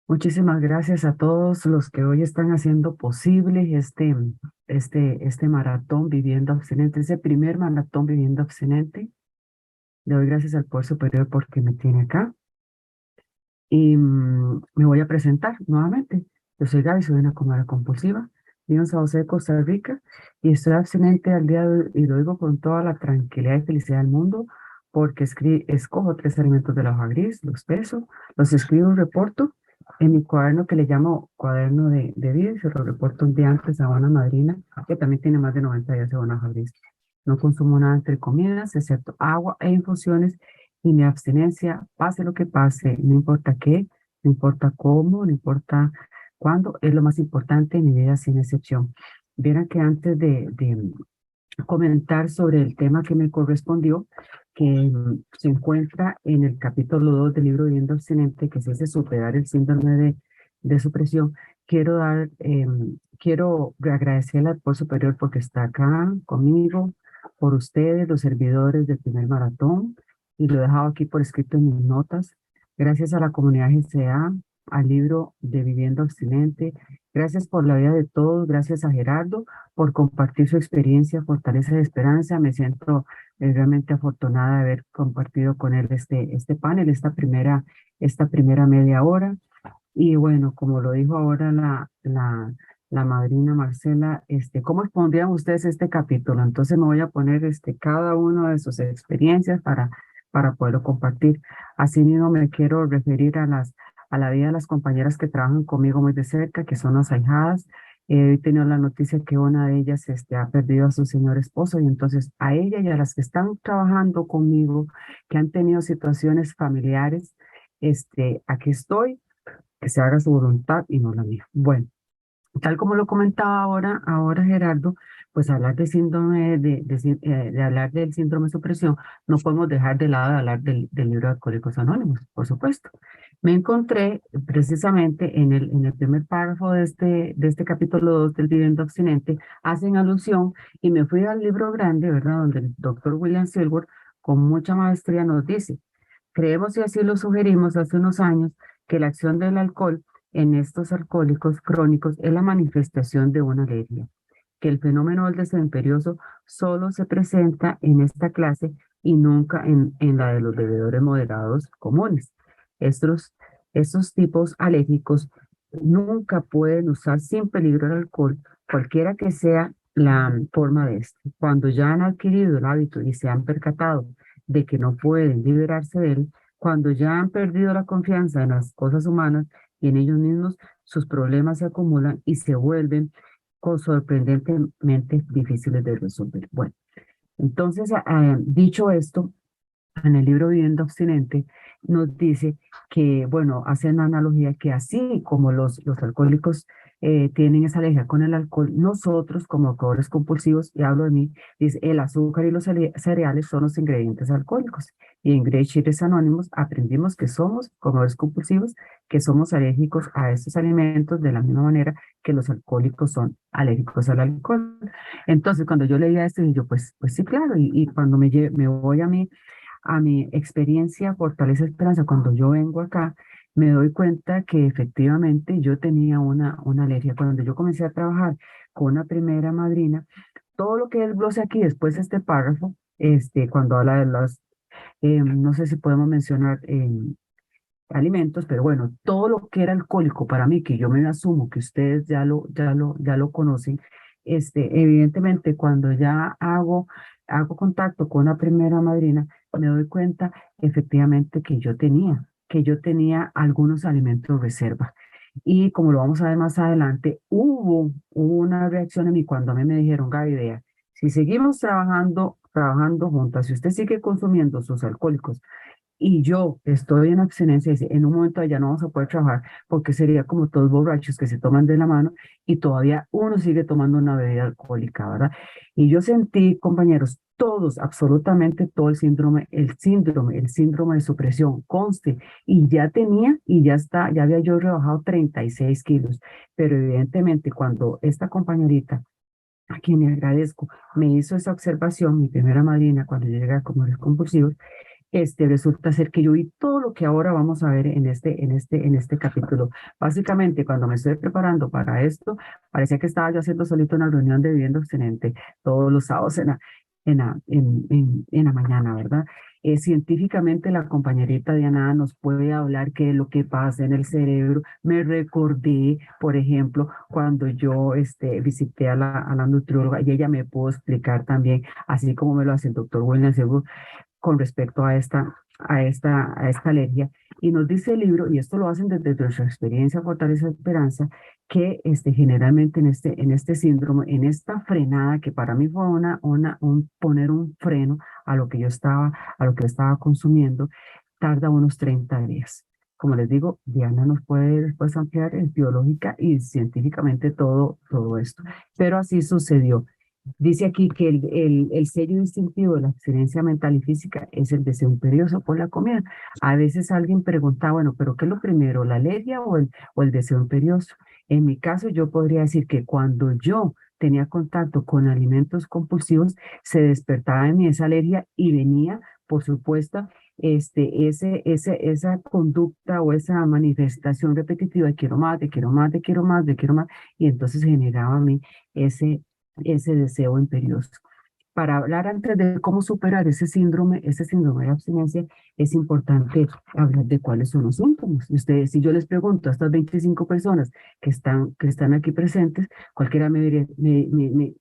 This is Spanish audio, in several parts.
Muchísimas gracias a todos los que hoy están haciendo posible este maratón viviendo abstinente, ese primer maratón viviendo abstinente. Le doy gracias al Poder Superior porque me tiene acá y me voy a presentar nuevamente. Yo soy Gaby, soy una comadre compulsiva, vivo en San José de Costa Rica y estoy abstinente al día de hoy y lo digo con toda la tranquilidad y felicidad del mundo porque escojo tres alimentos de la hoja gris, los peso, los escribo y reporto en mi cuaderno que le llamo cuaderno de vida y se lo reporto un día antes a una madrina que también tiene más de 90 días de una hoja gris. No consumo nada entre comidas, excepto agua e infusiones y mi abstinencia, pase lo que pase, no importa qué, no importa cómo, no importa cuándo, es lo más importante en mi vida sin excepción. Vieran que antes de comentar sobre el tema que me correspondió, que se encuentra en el capítulo 2 del libro Viviendo Abstinente, que es ese superar el síndrome de supresión, quiero agradecerle al Poder Superior porque está acá conmigo, por ustedes, los servidores del primer maratón, y lo he dejado aquí por escrito en mis notas. Gracias a la comunidad GCA, al libro de Viviendo Abstinente, gracias por la vida de todos, gracias a Gerardo por compartir su experiencia, fortaleza y esperanza. Me siento realmente afortunada de haber compartido con él este panel, esta primera media hora. Y bueno, como lo dijo ahora la madrina Marcela, ¿cómo expondrían ustedes este capítulo? Entonces me voy a poner cada una de sus experiencias para poderlo compartir. Asimismo, me quiero referir a la vida de las compañeras que trabajan conmigo muy de cerca, que son las ahijadas. He tenido la noticia que una de ellas ha perdido a su señor esposo y entonces a ella y a las que están trabajando conmigo, que han tenido situaciones familiares, aquí estoy, que se haga su voluntad y no la mía. Bueno, tal como lo comentaba ahora Gerardo, pues hablar de síndrome de hablar del síndrome de supresión, no podemos dejar de lado de hablar del libro de Alcohólicos Anónimos, por supuesto. Me encontré precisamente en el primer párrafo de este capítulo 2 del Viviendo Abstinente, hacen alusión y me fui al libro grande, ¿verdad? Donde el doctor William Silver con mucha maestría nos dice, creemos y así lo sugerimos hace unos años, que la acción del alcohol en estos alcohólicos crónicos es la manifestación de una alergia, que el fenómeno del deseo imperioso solo se presenta en esta clase y nunca en la de los bebedores moderados comunes. Estos, estos tipos alérgicos nunca pueden usar sin peligro el alcohol, cualquiera que sea la forma de este. Cuando ya han adquirido el hábito y se han percatado de que no pueden liberarse de él, cuando ya han perdido la confianza en las cosas humanas y en ellos mismos, sus problemas se acumulan y se vuelven sorprendentemente difíciles de resolver. Bueno, entonces, dicho esto, en el libro Viviendo Abstinente nos dice que, bueno, hace una analogía que así como los alcohólicos tienen esa alergia con el alcohol, nosotros como alcohólicos compulsivos, y hablo de mí, dice, el azúcar y los cereales son los ingredientes alcohólicos. Y en Great Cheaters Anonymous aprendimos que somos, como alcohólicos compulsivos, que somos alérgicos a estos alimentos de la misma manera que los alcohólicos son alérgicos al alcohol. Entonces, cuando yo leía esto, yo, pues sí, claro, y cuando me voy a mi experiencia Fortaleza Esperanza, cuando yo vengo acá, me doy cuenta que efectivamente yo tenía una alergia. Cuando yo comencé a trabajar con una primera madrina, todo lo que desglose aquí después de este párrafo, cuando habla de no sé si podemos mencionar alimentos, pero bueno, todo lo que era alcohólico para mí, que yo me asumo que ustedes ya lo conocen, evidentemente cuando ya hago contacto con una primera madrina, me doy cuenta efectivamente que yo tenía algunos alimentos reserva. Y como lo vamos a ver más adelante, hubo una reacción en mí cuando a mí me dijeron, Gaby, vea, si seguimos trabajando juntas, si usted sigue consumiendo sus alcohólicos, y yo estoy en abstinencia, dice, en un momento ya no vamos a poder trabajar porque sería como todos borrachos que se toman de la mano y todavía uno sigue tomando una bebida alcohólica, ¿verdad? Y yo sentí, compañeros, todos, absolutamente todo el síndrome de supresión, conste, y ya tenía, y ya está, ya había yo rebajado 36 kilos, pero evidentemente cuando esta compañerita, a quien le agradezco, me hizo esa observación, mi primera madrina, cuando yo llegué a Comunes Compulsivos, resulta ser que yo vi todo lo que ahora vamos a ver en este capítulo. Básicamente, cuando me estoy preparando para esto, parecía que estaba yo haciendo solito una reunión de vivienda excelente todos los sábados en la mañana, ¿verdad? Científicamente, la compañerita Diana nos puede hablar qué es lo que pasa en el cerebro. Me recordé, por ejemplo, cuando yo visité a la nutrióloga y ella me pudo explicar también, así como me lo hace el doctor William Segur, con respecto a esta alergia. Y nos dice el libro, y esto lo hacen desde nuestra experiencia, Fortaleza Esperanza, que generalmente en este síndrome, en esta frenada, que para mí fue poner un freno a lo que yo estaba consumiendo, tarda unos 30 días. Como les digo, Diana nos puede después ampliar biológica y científicamente todo esto. Pero así sucedió. Dice aquí que el sello distintivo de la abstinencia mental y física es el deseo imperioso por la comida. A veces alguien pregunta, bueno, pero ¿qué es lo primero, la alergia o el deseo imperioso? En mi caso, yo podría decir que cuando yo tenía contacto con alimentos compulsivos, se despertaba en mí esa alergia y venía, por supuesto, esa conducta o esa manifestación repetitiva de quiero más, de quiero más, de quiero más, de quiero más, y entonces generaba a mí ese deseo imperioso. Para hablar antes de cómo superar ese síndrome de abstinencia, es importante hablar de cuáles son los síntomas. Ustedes, si yo les pregunto a estas 25 personas que están aquí presentes, cualquiera me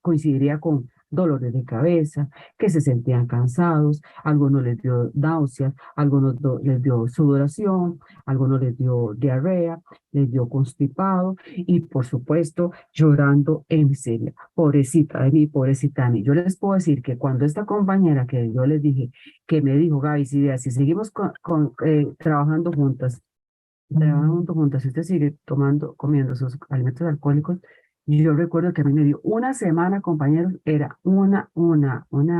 coincidiría con dolores de cabeza, que se sentían cansados, algunos les dio náuseas, algunos les dio sudoración, algunos les dio diarrea, les dio constipado y por supuesto llorando en miseria. Pobrecita de mí, pobrecita de mí. Yo les puedo decir que cuando esta compañera que yo les dije, que me dijo, Gaby, si seguimos trabajando juntas, si usted sigue comiendo sus alimentos alcohólicos, yo recuerdo que a mí me dio una semana, compañeros, era una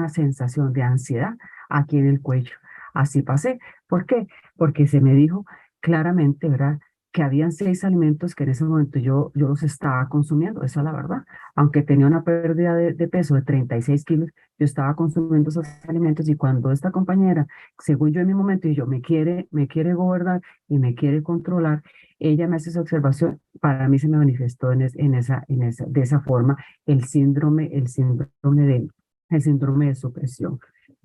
sensación de ansiedad aquí en el cuello. Así pasé. ¿Por qué? Porque se me dijo claramente, ¿verdad? Que habían 6 alimentos que en ese momento yo los estaba consumiendo, esa es la verdad. Aunque tenía una pérdida de peso de 36 kilos, yo estaba consumiendo esos alimentos y cuando esta compañera, según yo en mi momento, y yo me quiere gobernar y me quiere controlar, ella me hace esa observación, para mí se me manifestó de esa forma el síndrome de supresión.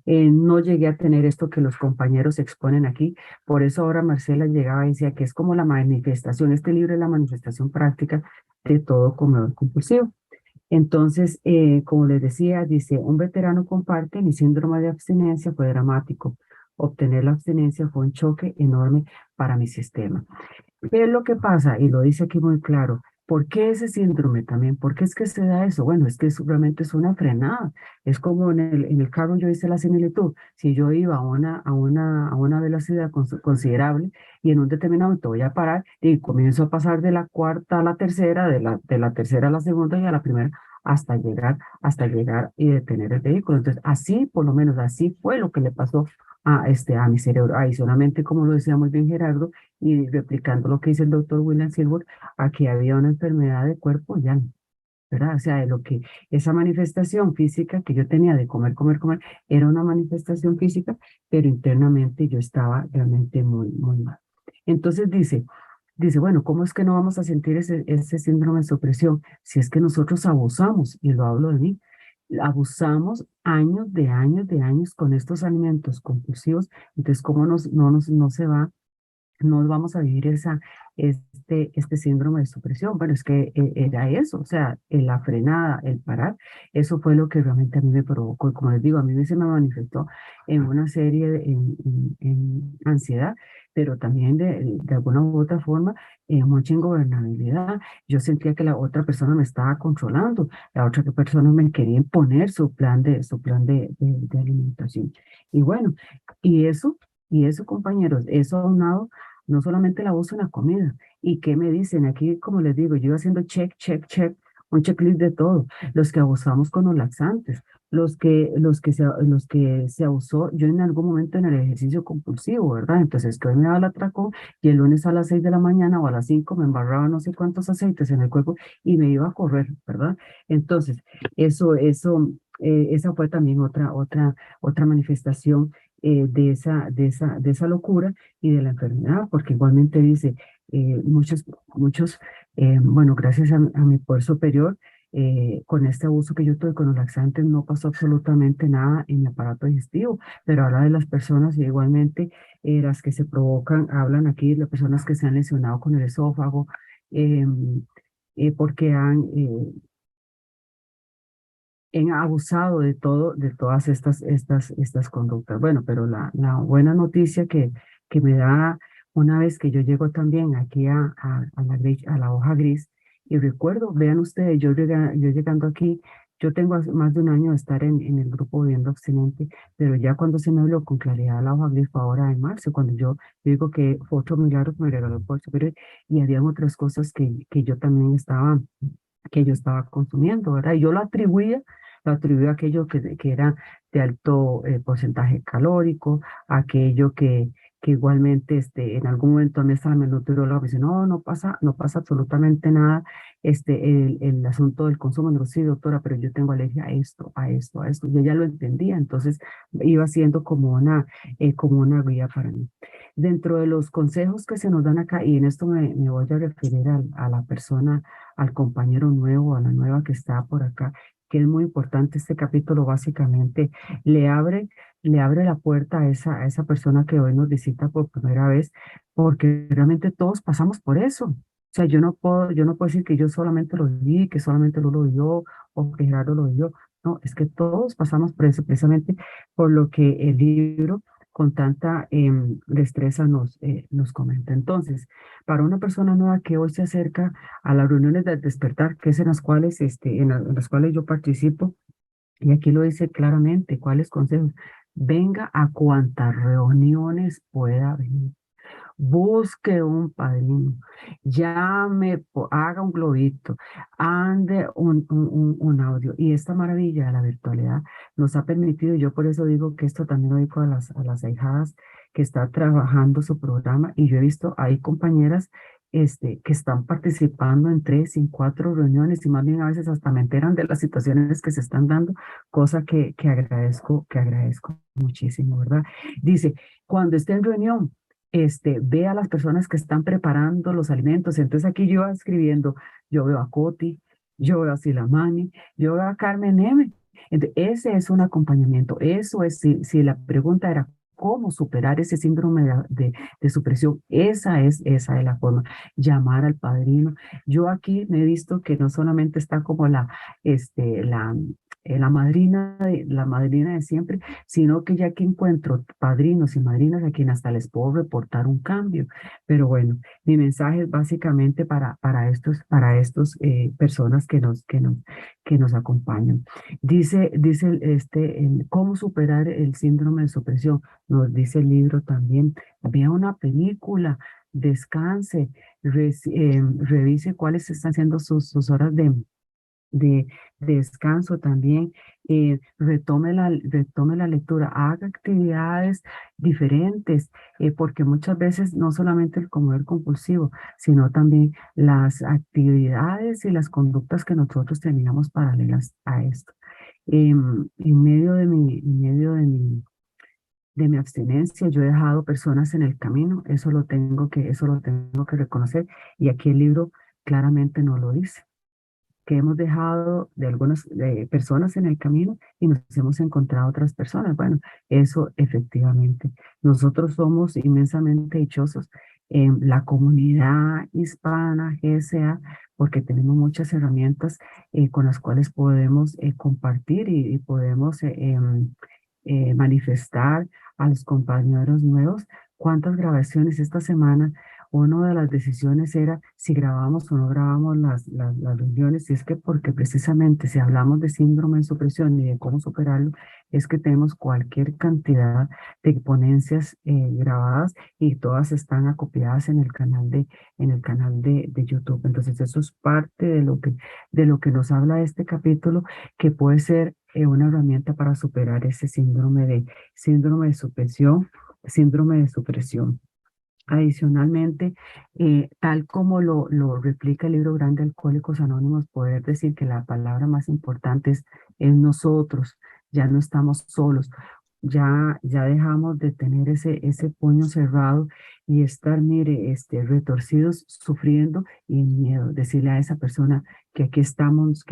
No llegué a tener esto que los compañeros exponen aquí, por eso ahora Marcela llegaba y decía que es como la manifestación, este libro es la manifestación práctica de todo comedor compulsivo. Entonces, como les decía, dice, un veterano comparte, mi síndrome de abstinencia fue dramático. Obtener la abstinencia fue un choque enorme para mi sistema. ¿Qué es lo que pasa? Y lo dice aquí muy claro. ¿Por qué ese síndrome también? ¿Por qué es que se da eso? Bueno, es que realmente es una frenada. Es como en el carro yo hice la similitud. Si yo iba a una velocidad considerable y en un determinado momento voy a parar y comienzo a pasar de la cuarta a la tercera, de la tercera a la segunda y a la primera, hasta llegar y detener el vehículo. Entonces, así, por lo menos así fue lo que le pasó a mi cerebro. Adicionalmente, como lo decía muy bien Gerardo, y replicando lo que dice el doctor William Silver, aquí había una enfermedad de cuerpo ya, ¿verdad? O sea, de lo que esa manifestación física que yo tenía de comer, comer, comer, era una manifestación física, pero internamente yo estaba realmente muy, muy mal. Entonces dice, bueno, ¿cómo es que no vamos a sentir ese síndrome de supresión si es que nosotros abusamos, y lo hablo de mí, abusamos años de años de años con estos alimentos compulsivos? Entonces, ¿cómo no vamos a vivir este síndrome de supresión? Bueno, es que era eso, o sea, la frenada, el parar, eso fue lo que realmente a mí me provocó. Y como les digo, a mí se me manifestó en una serie en ansiedad, pero también de alguna u otra forma, mucha ingobernabilidad. Yo sentía que la otra persona me estaba controlando, la otra persona me quería imponer su plan de alimentación. Y bueno, y eso, compañeros, eso aunado no solamente el abuso en la comida. ¿Y qué me dicen? Aquí, como les digo, yo iba haciendo check, check, check, un checklist de todo. Los que abusamos con los laxantes, los que se abusó, yo en algún momento en el ejercicio compulsivo, ¿verdad? Entonces, que hoy me daba el atracón y el lunes a las 6 de la mañana o a las 5 me embarraba no sé cuántos aceites en el cuerpo y me iba a correr, ¿verdad? Entonces, esa fue también otra manifestación de esa locura y de la enfermedad, porque igualmente dice, muchos, bueno, gracias a mi poder superior, con este abuso que yo tuve con los laxantes no pasó absolutamente nada en mi aparato digestivo, pero habla de las personas y igualmente las que se provocan, hablan aquí de las personas que se han lesionado con el esófago, porque han abusado de todo, de todas estas conductas. Bueno, pero la buena noticia que me da una vez que yo llego también aquí a la hoja gris, y recuerdo, vean ustedes, yo llegando aquí, yo tengo más de un año de estar en el grupo Viviendo Abstinente, pero ya cuando se me habló con claridad la hoja gris fue ahora en marzo, cuando yo digo que fue otro milagro que me regaló el Poder Superior, y había otras cosas que yo también estaba consumiendo, ¿verdad? Y yo lo atribuía a aquello que era de alto porcentaje calórico, aquello que igualmente en algún momento a mí hasta la nutrióloga me dice, no, no pasa absolutamente nada, el asunto del consumo. Digo, sí, doctora, pero yo tengo alergia a esto, a esto, a esto. Yo ya lo entendía, entonces iba siendo como una guía para mí. Dentro de los consejos que se nos dan acá, y en esto me voy a referir a la persona, al compañero nuevo, a la nueva que está por acá, que es muy importante este capítulo, básicamente le abre, le abre la puerta a esa persona que hoy nos visita por primera vez, porque realmente todos pasamos por eso. O sea, yo no puedo decir que yo solamente lo vi, que solamente lo vio o que Gerardo lo vio. No, es que todos pasamos por eso, precisamente por lo que el libro con tanta destreza nos comenta. Entonces, para una persona nueva que hoy se acerca a las reuniones del despertar, que es en las cuales, en las cuales yo participo, y aquí lo dice claramente, ¿cuáles consejos? Venga a cuantas reuniones pueda venir. Busque un padrino, llame, haga un globito, ande un audio. Y esta maravilla de la virtualidad nos ha permitido, yo por eso digo que esto también lo digo a las ahijadas que está trabajando su programa, y yo he visto, hay compañeras que están participando en 3 y 4 reuniones, y más bien a veces hasta me enteran de las situaciones que se están dando, cosa que agradezco muchísimo, ¿verdad? Dice, cuando esté en reunión, ve a las personas que están preparando los alimentos. Entonces aquí yo iba escribiendo, yo veo a Coti, yo veo a Silamani, yo veo a Carmen M. Entonces, ese es un acompañamiento. Eso es, si la pregunta era cómo superar ese síndrome de supresión, esa es la forma, llamar al padrino. Yo aquí me he visto que no solamente está como la madrina de siempre, sino que ya que encuentro padrinos y madrinas a quien hasta les puedo reportar un cambio. Pero bueno, mi mensaje es básicamente para estos personas que nos acompañan. Dice cómo superar el síndrome de supresión. Nos dice el libro también. Vea una película, descanse, revise cuáles están siendo sus horas de, de descanso también, retome la lectura, haga actividades diferentes, porque muchas veces no solamente el comer compulsivo, sino también las actividades y las conductas que nosotros teníamos paralelas a esto. En medio de mi abstinencia, yo he dejado personas en el camino, eso lo tengo que reconocer, y aquí el libro claramente no lo dice, que hemos dejado de algunas personas en el camino y nos hemos encontrado otras personas. Bueno, eso efectivamente. Nosotros somos inmensamente dichosos en la comunidad hispana GSA, porque tenemos muchas herramientas con las cuales podemos compartir y podemos manifestar a los compañeros nuevos. ¿Cuántas grabaciones esta semana? Una de las decisiones era si grabamos o no grabamos las reuniones, y es que porque precisamente si hablamos de síndrome de supresión y de cómo superarlo, es que tenemos cualquier cantidad de ponencias grabadas, y todas están acopiadas en el canal de YouTube. Entonces eso es parte de lo que nos habla este capítulo, que puede ser una herramienta para superar ese síndrome de supresión, síndrome de supresión. Adicionalmente, tal como lo replica el libro grande Alcohólicos Anónimos, poder decir que la palabra más importante es nosotros, ya no estamos solos. ya dejamos de tener ese puño cerrado y estar, mire, retorcidos, sufriendo y en miedo. Decirle a esa persona que aquí estamos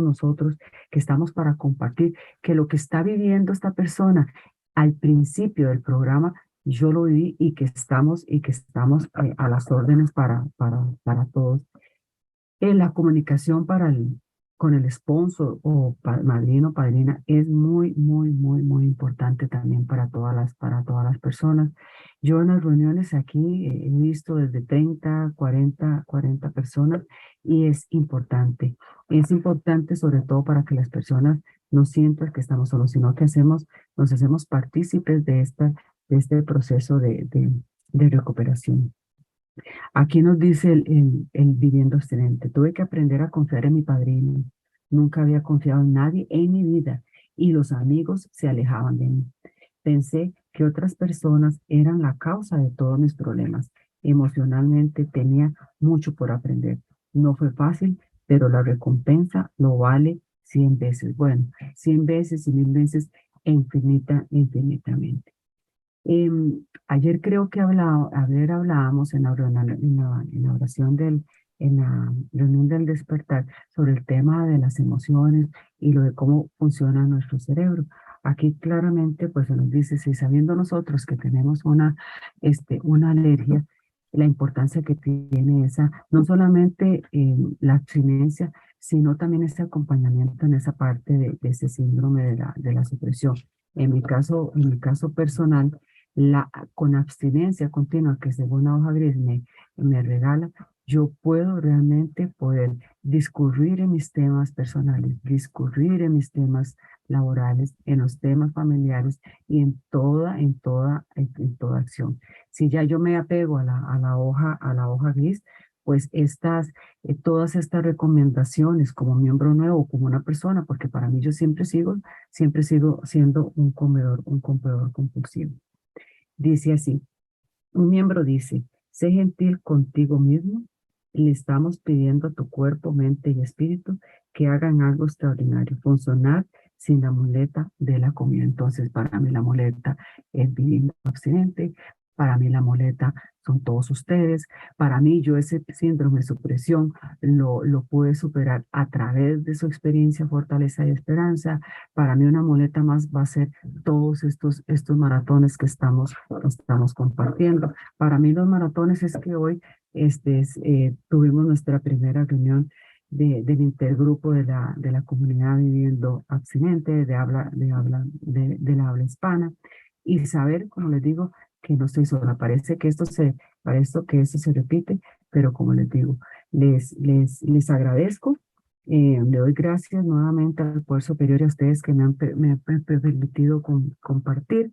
nosotros, que estamos para compartir, que lo que está viviendo esta persona al principio del programa, yo lo viví y que estamos a las órdenes para todos. La comunicación con el sponsor o madrino o padrina es muy, muy, muy, muy importante también para todas las personas. Yo en las reuniones aquí he visto desde 30, 40 personas y es importante. Es importante sobre todo para que las personas no sientan que estamos solos, sino que nos hacemos partícipes de este proceso de recuperación. Aquí nos dice el viviendo excelente. Tuve que aprender a confiar en mi padrino. Nunca había confiado en nadie en mi vida y los amigos se alejaban de mí. Pensé que otras personas eran la causa de todos mis problemas. Emocionalmente tenía mucho por aprender. No fue fácil, pero la recompensa lo vale 100 veces. Bueno, 100 veces y 1000 veces e infinitamente. Ayer creo que ayer hablábamos en la oración en la reunión del despertar sobre el tema de las emociones y lo de cómo funciona nuestro cerebro. Aquí claramente pues se nos dice, si sabiendo nosotros que tenemos una alergia, la importancia que tiene esa, no solamente la abstinencia, sino también ese acompañamiento en esa parte de ese síndrome de la supresión. En mi caso personal, con abstinencia continua que según la hoja gris me regala, yo puedo realmente poder discurrir en mis temas personales, discurrir en mis temas laborales, en los temas familiares y en toda acción. Si ya yo me apego a la hoja gris, pues todas estas recomendaciones como miembro nuevo, como una persona, porque para mí yo siempre sigo siendo un comedor compulsivo. Dice así, un miembro dice, sé gentil contigo mismo. Le estamos pidiendo a tu cuerpo, mente y espíritu que hagan algo extraordinario, funcionar sin la muleta de la comida. Entonces, para mí la muleta es viviendo abstinente, para mí la muleta son todos ustedes, para mí yo ese síndrome de supresión lo pude superar a través de su experiencia, fortaleza y esperanza. Para mí una muleta más va a ser todos estos maratones que estamos compartiendo. Para mí los maratones es que hoy tuvimos nuestra primera reunión del intergrupo de la comunidad viviendo abstinente, de la habla hispana, y saber, como les digo, que no estoy sola. Parece que esto se repite, pero como les digo, les agradezco. Le doy gracias nuevamente al Poder Superior y a ustedes que me han permitido compartir.